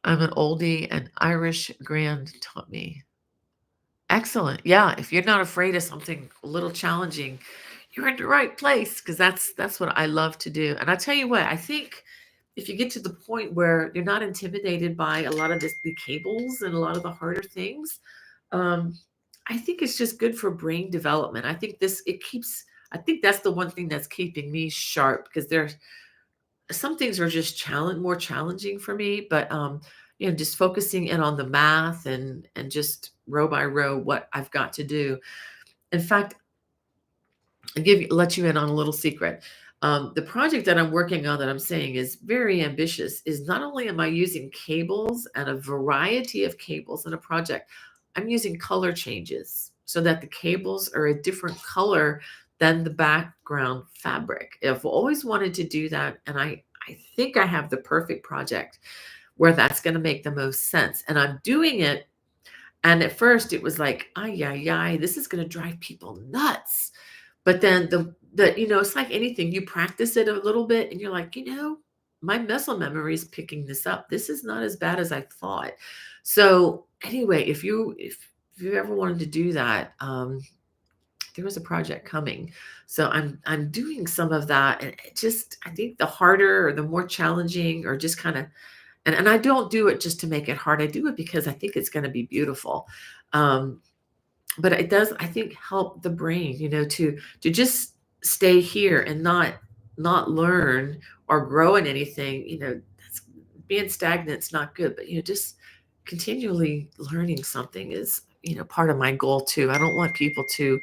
I'm an oldie, and Irish grand taught me. Excellent. Yeah, if you're not afraid of something a little challenging, you're in the right place because that's what I love to do. And I tell you what, I think if you get to the point where you're not intimidated by a lot of the cables and a lot of the harder things, um, I think it's just good for brain development. I think this it keeps. I think that's the one thing that's keeping me sharp because there's some things are just more challenging for me, but just focusing in on the math and just row by row what I've got to do. In fact, let you in on a little secret. The project that I'm working on that I'm saying is very ambitious. Is not only am I using cables and a variety of cables in a project, I'm using color changes so that the cables are a different color than the background fabric. I've always wanted to do that, and I think I have the perfect project. where that's going to make the most sense. And I'm doing it. And at first it was like, ay, ay, ay, this is going to drive people nuts. But then it's like anything, you practice it a little bit and you're like, my muscle memory is picking this up. This is not as bad as I thought. So anyway, if you ever wanted to do that, there was a project coming. So I'm doing some of that. And it just, I think the harder or the more challenging or just kind of, and I don't do it just to make it hard. I do it because I think it's going to be beautiful. Um, but it does, I think, help the brain, to just stay here and not learn or grow in anything. That's, being stagnant's not good, but just continually learning something is part of my goal too. I don't want people to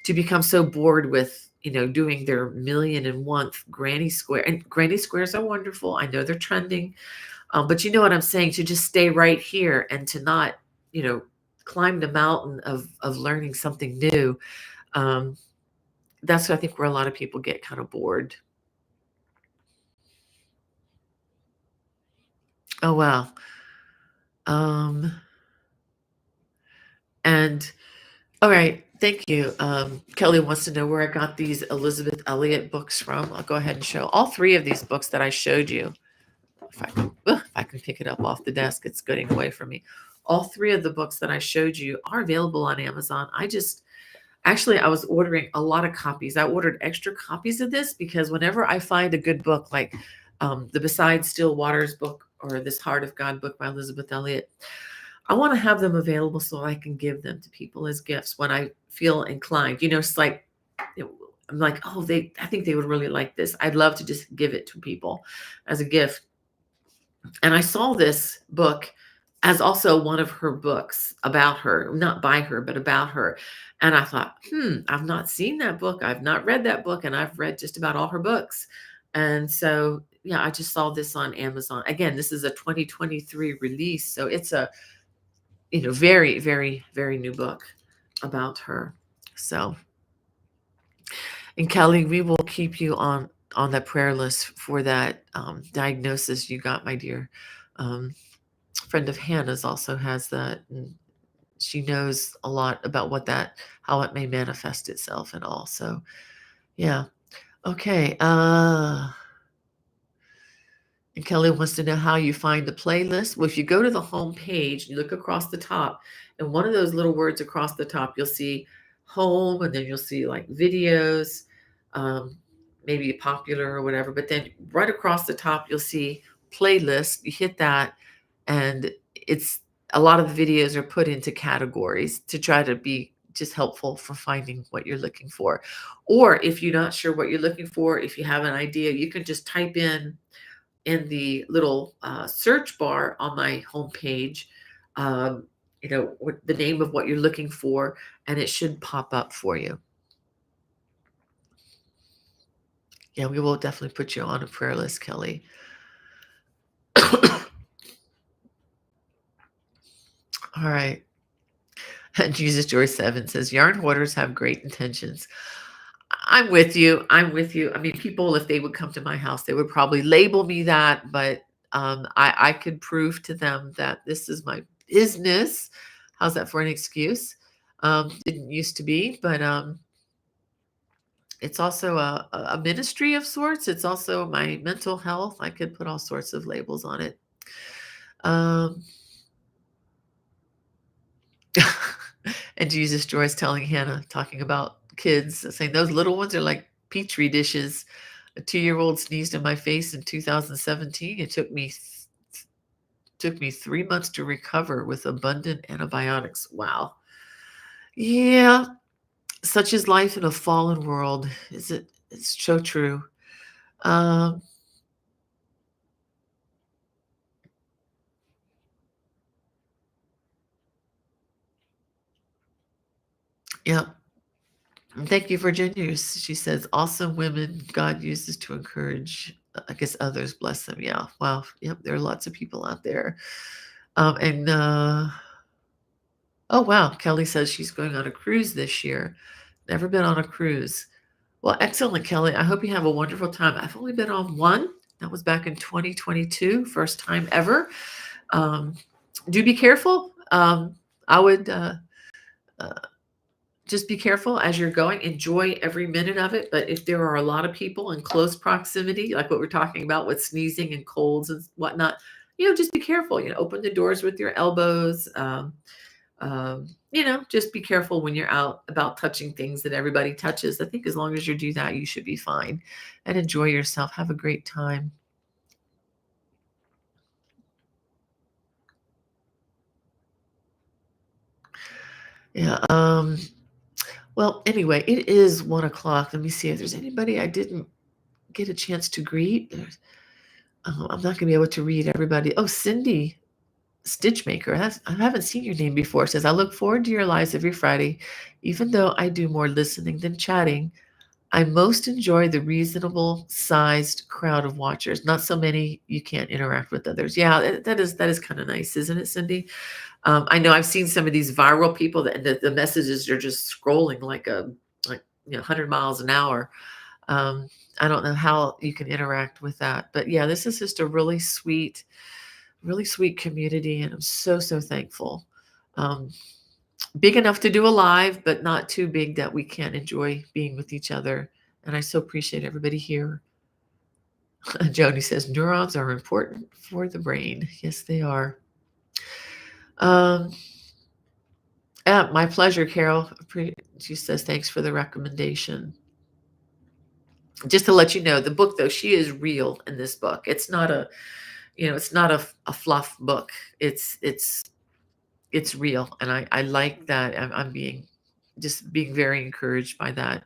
become so bored with doing their million and one granny square. And granny squares are wonderful. I know they're trending, but you know what I'm saying, to just stay right here and to not you know climb the mountain of learning something new. um, that's what I think, where a lot of people get kind of bored. Oh wow. um, and All right, thank you. Kelly wants to know where I got these Elizabeth Elliot books from. I'll go ahead and show all three of these books that I showed you. If I can pick it up off the desk, it's getting away from me. All three of the books that I showed you are available on Amazon. I was ordering a lot of copies. I ordered extra copies of this because whenever I find a good book, like the Besides Still Waters book or this Heart of God book by Elizabeth Elliot, I want to have them available so I can give them to people as gifts when I feel inclined. It's like, I'm like, oh, I think they would really like this. I'd love to just give it to people as a gift. And I saw this book as also one of her books about her, not by her, but about her. And I thought, I've not seen that book. I've not read that book, and I've read just about all her books. And so, yeah, I just saw this on Amazon. Again, this is a 2023 release. So it's a, very, very, very new book about her. So, and Kelly, we will keep you on that prayer list for that diagnosis you got, my dear. Um, Friend of Hannah's also has that, and she knows a lot about how it may manifest itself and all. So, yeah. Okay. And Kelly wants to know how you find the playlist. Well, if you go to the home page, you look across the top, and one of those little words across the top, you'll see home, and then you'll see like videos, um, maybe popular or whatever. But then right across the top, you'll see playlist. You hit that, and it's a lot of the videos are put into categories to try to be just helpful for finding what you're looking for. Or if you're not sure what you're looking for, if you have an idea, you can just type in the little search bar on my homepage, what the name of what you're looking for, and it should pop up for you. Yeah, we will definitely put you on a prayer list, Kelly. All right. Jesus Joy 7 says, yarn hoarders have great intentions. I'm with you. I'm with you. I mean, people, if they would come to my house, they would probably label me that, but I could prove to them that this is my business. How's that for an excuse? Didn't used to be, but it's also a ministry of sorts. It's also my mental health. I could put all sorts of labels on it. And Jesus Joy is telling Hannah, talking about kids, saying those little ones are like petri dishes. A 2-year-old sneezed in my face in 2017. It took me 3 months to recover with abundant antibiotics. Wow. Yeah, such is life in a fallen world. Is it? It's so true. Um, yeah. Thank you, Virginia. She says, awesome women God uses to encourage, I guess, others. Bless them. Yeah. Wow. Yep. There are lots of people out there. And oh, wow. Kelly says she's going on a cruise this year. Never been on a cruise. Well, excellent, Kelly. I hope you have a wonderful time. I've only been on one. That was back in 2022, first time ever. Um, do be careful. I would uh, just be careful as you're going. Enjoy every minute of it. But if there are a lot of people in close proximity, like what we're talking about with sneezing and colds and whatnot, just be careful. Open the doors with your elbows. Just be careful when you're out about touching things that everybody touches. I think as long as you do that, you should be fine and enjoy yourself. Have a great time. Yeah. Well, anyway, it is 1 o'clock. Let me see if there's anybody I didn't get a chance to greet. I'm not going to be able to read everybody. Oh, Cindy Stitchmaker. I haven't seen your name before. Says, I look forward to your lives every Friday. Even though I do more listening than chatting, I most enjoy the reasonable sized crowd of watchers. Not so many you can't interact with others. Yeah, that is kind of nice, isn't it, Cindy? I know I've seen some of these viral people that the messages are just scrolling like 100 miles an hour. Um, I don't know how you can interact with that, but yeah, this is just a really sweet community, and I'm so thankful. Um, Big enough to do a live, but not too big that we can't enjoy being with each other. And I so appreciate everybody here. Joni says neurons are important for the brain. Yes, they are. Um, my pleasure, Carol. She says thanks for the recommendation. Just to let you know, the book though, she is real in this book. It's not a fluff book. It's real, and I like that. I'm being very encouraged by that.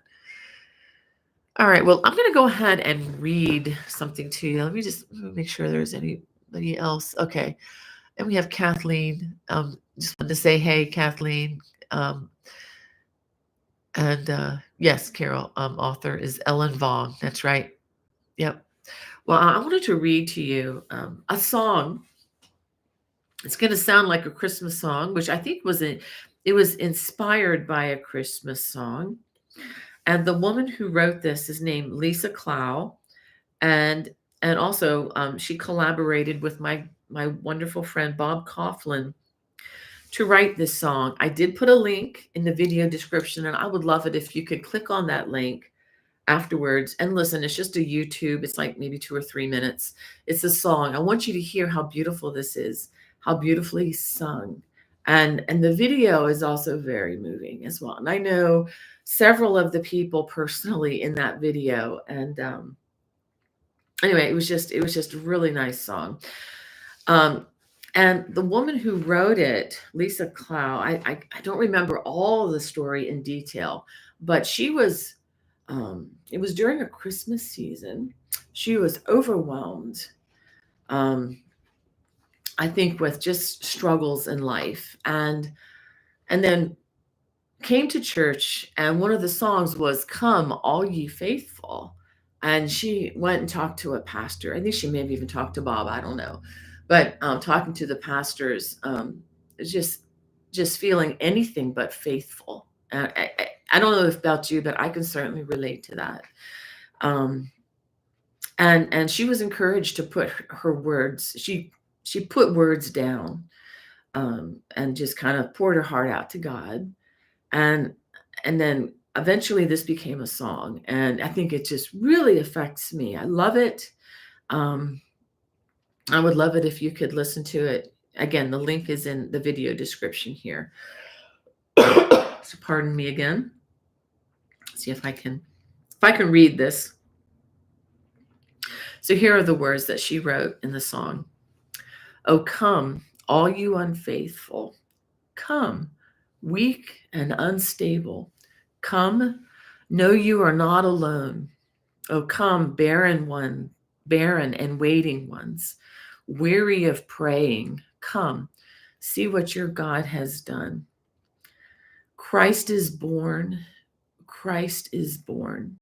All right, well, I'm going to go ahead and read something to you. Let me just make sure there's anybody else. Okay, and we have Kathleen. Just wanted to say, hey, Kathleen. Um, and yes, Carol. Author is Ellen Vaughn. That's right. Yep. Well, I wanted to read to you a song. It's going to sound like a Christmas song, which I think it was inspired by a Christmas song. And the woman who wrote this is named Lisa Clow, and also she collaborated with my wonderful friend Bob Coughlin to write this song. I did put a link in the video description, and I would love it if you could click on that link afterwards and listen. It's just a YouTube. It's like maybe 2 or 3 minutes. It's a song. I want you to hear how beautiful this is, how beautifully sung. And the video is also very moving as well. And I know several of the people personally in that video. And anyway, it was just a really nice song. Um, and the woman who wrote it, Lisa Clow, I don't remember all the story in detail, but she was it was during a Christmas season. She was overwhelmed, um, I think, with just struggles in life, and then came to church, and one of the songs was "Come, All Ye Faithful," and she went and talked to a pastor. I think she maybe even talked to Bob. I don't know, but talking to the pastors, just feeling anything but faithful. I don't know if about you, but I can certainly relate to that. Um, and she was encouraged to put her words. She put words down, and just kind of poured her heart out to God, and then eventually this became a song, and I think it just really affects me. I love it. Um, I would love it if you could listen to it. Again, the link is in the video description here. So pardon me again. See if I can read this. So here are the words that she wrote in the song. Oh, come, all you unfaithful. Come, weak and unstable. Come, know you are not alone. Oh, come, barren and waiting ones, weary of praying. Come, see what your God has done. Christ is born. Christ is born.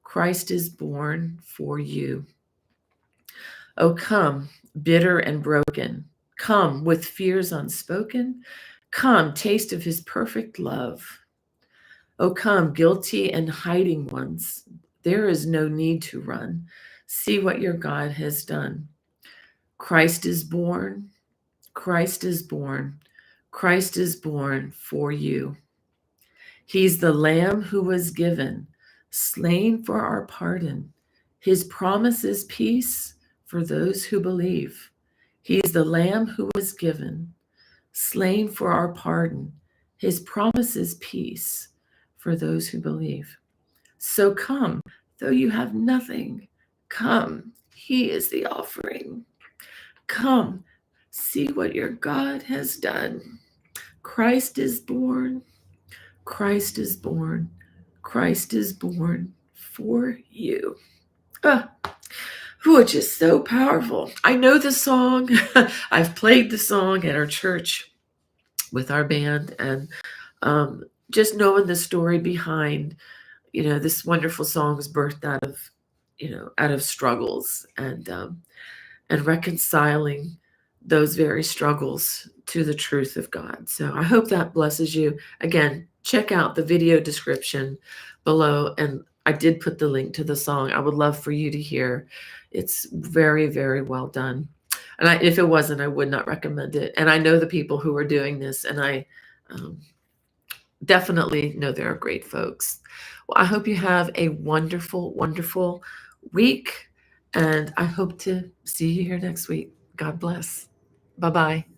Christ is born for you. Oh, come, bitter and broken. Come, with fears unspoken. Come, taste of his perfect love. Oh, come, guilty and hiding ones. There is no need to run. See what your God has done. Christ is born. Christ is born. Christ is born for you. He's the Lamb who was given, slain for our pardon. His promise is peace for those who believe. He's the Lamb who was given, slain for our pardon. His promise is peace for those who believe. So come, though you have nothing, come. He is the offering. Come, see what your God has done. Christ is born. Christ is born. Christ is born for you. Ah, which is so powerful. I know the song. I've played the song at our church with our band, and just knowing the story behind, this wonderful song was birthed out of struggles and reconciling those very struggles to the truth of God. So I hope that blesses you. Again, check out the video description below, and I did put the link to the song. I would love for you to hear. It's very, very well done. And if it wasn't, I would not recommend it. And I know the people who are doing this, and I definitely know there are great folks. Well, I hope you have a wonderful, wonderful week, and I hope to see you here next week. God bless. Bye-bye.